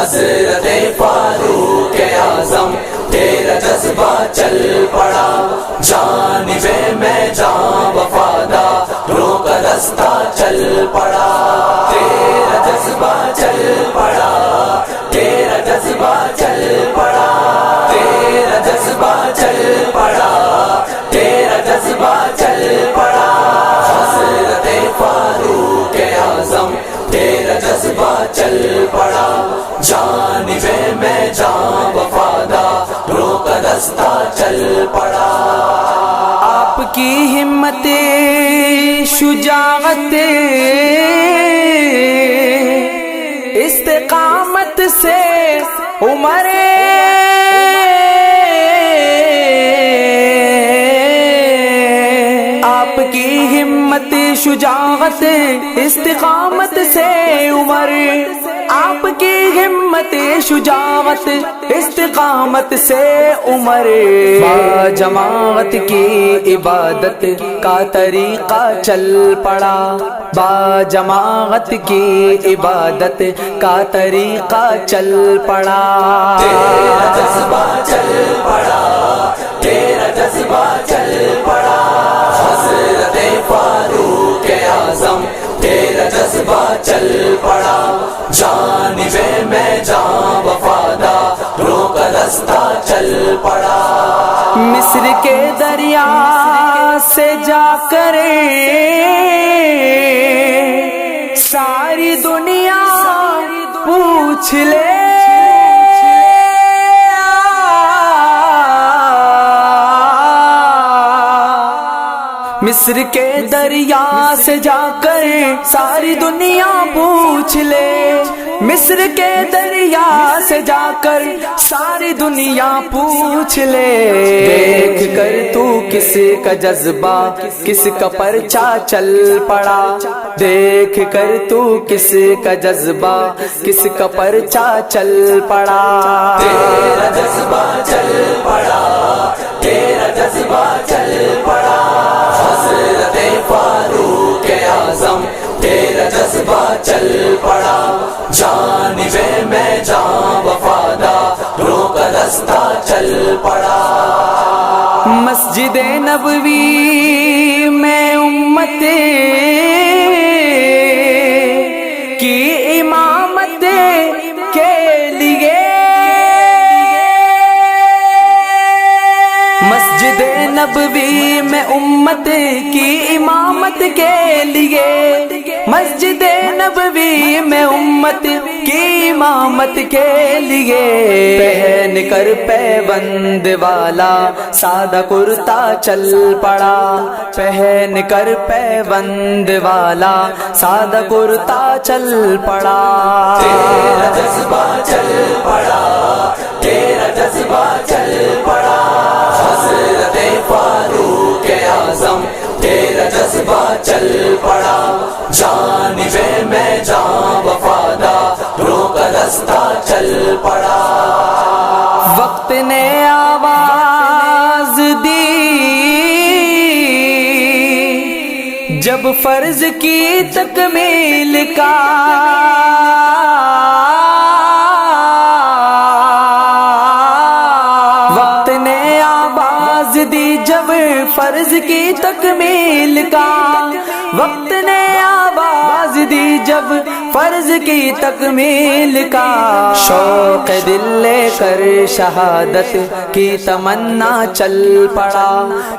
حضرت فاروق اعظم تیرا جذبہ چل پڑا، جانب میں جان وفادہ رو کا رستہ چل پڑا، تیرا جذبہ چل پڑا، تیرا جذبہ چل پڑا، تیرا جذبہ چل پڑا، تیرا جذبہ چل پڑا، حضرت فاروق اعظم تیرا جذبہ چل پڑا، جانب میں جان وفادہ رو کا رستہ چل پڑا۔ آپ کی ہمت شجاعت استقامت سے عمر آپ کی ہمت شجاعت استقامت سے عمر، آپ کی ہمت شجاعت استقامت سے عمر، با جماعت کی عبادت کا طریقہ چل پڑا، با جماعت کی عبادت کا طریقہ چل پڑا، تیرا جذبہ چل پڑا، تیرا جذبہ چل پڑا، حضرت فاروق اعظم تیرا جذبہ چل پڑا، جانب میں جان وفادہ رو کا رستہ چل پڑا، مصر کے دریا سے جا کر ساری دنیا پوچھ لے، مصر کے دریا سے جا کر ساری دنیا پوچھ لے، مصر کے دریا سے جا کر ساری دنیا پوچھ لے، دیکھ کر تو کس کا جذبہ کس کا پرچہ چل پڑا، دیکھ کر تو کس کا جذبہ کس کا پرچہ چل پڑا، تیرا جذبہ چل پڑا، تیرا جذبہ چل پڑا، حضرت فاروق اعظم تیرا جذبہ چل پڑا، جانب میں جان وفادہ رو کا رستہ چل پڑا، مسجد نبوی میں امت کی امامت کے لیے، مسجد نبوی میں امت کی امامت کے لیے، مسجد نبوی میں امت کی امامت کے لیے، پہن کر پیبند والا سادہ کرتا چل پڑا، پہن کر پیبند والا سادہ کرتا چل پڑا، تیرا جذبہ چل پڑا، تیرا جذبہ چل پڑا، حضرت فاروق اعظم تیرا جذبہ چل پڑا، جانب میں جان وفادہ رو کا رستہ چل پڑا، وقت نے آواز دی جب فرض کی تکمیل کا، وقت نے آواز دی جب فرض کی تکمیل کا، وقت نے آواز دی جب فرض کی تکمیل کا، شوق دل لے کر شہادت کی تمنا چل پڑا،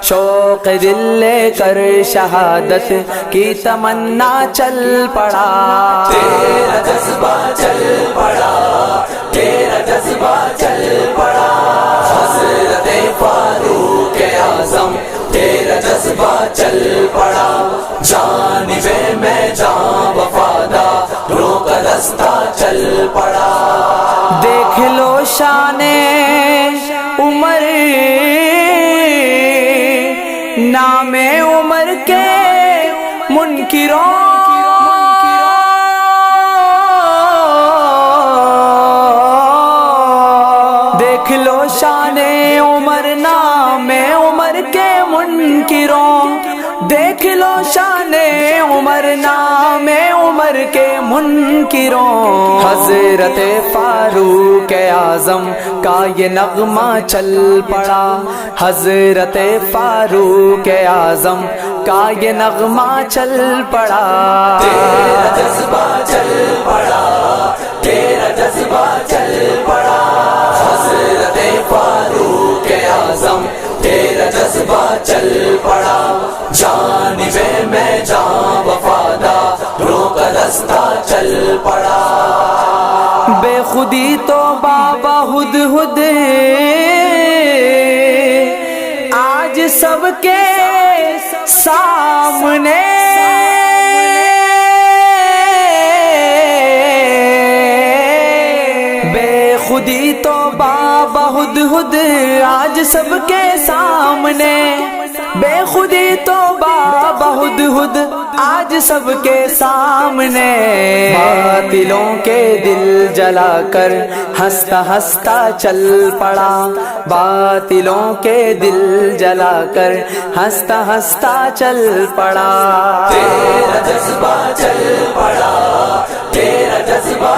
شوق دل لے کر شہادت کی تمنا چل پڑا، تیرا جذبہ چل پڑا، تیرا جذبہ چل پڑا، حضرت فاروق اعظم تیرا جذبہ چل پڑا، جانب میں جان وفادہ رو کا رستہ چل پڑا، دیکھ لو شان عمر نام عمر کے منکروں، دیکھ لو شان عمر نام عمر کے منکروں، دیکھ لو شان عمر نام عمر کے منکروں، حضرت فاروق اعظم کا یہ نغمہ چل پڑا، حضرت فاروق اعظم کا یہ نغمہ چل پڑا، تیرا جذبہ چل پڑا، تیرا جذبہ چل پڑا، حضرت فاروق اعظم تیرا جذبہ چل پڑا، جانب میں جان وفاداروں کا دستہ چل پڑا، بے خودی تو بابا ہد ہد آج سب کے سامنے، بے خودی تو بابا ہد ہد آج سب کے سامنے، بے خودی تو بابا ہد ہد آج سب کے سامنے، باطلوں کے دل جلا کر ہنستا ہنستا چل پڑا، باطلوں کے دل جلا کر ہنستا ہنستا چل پڑا، تیرا جذبہ چل پڑا، تیرا جذبہ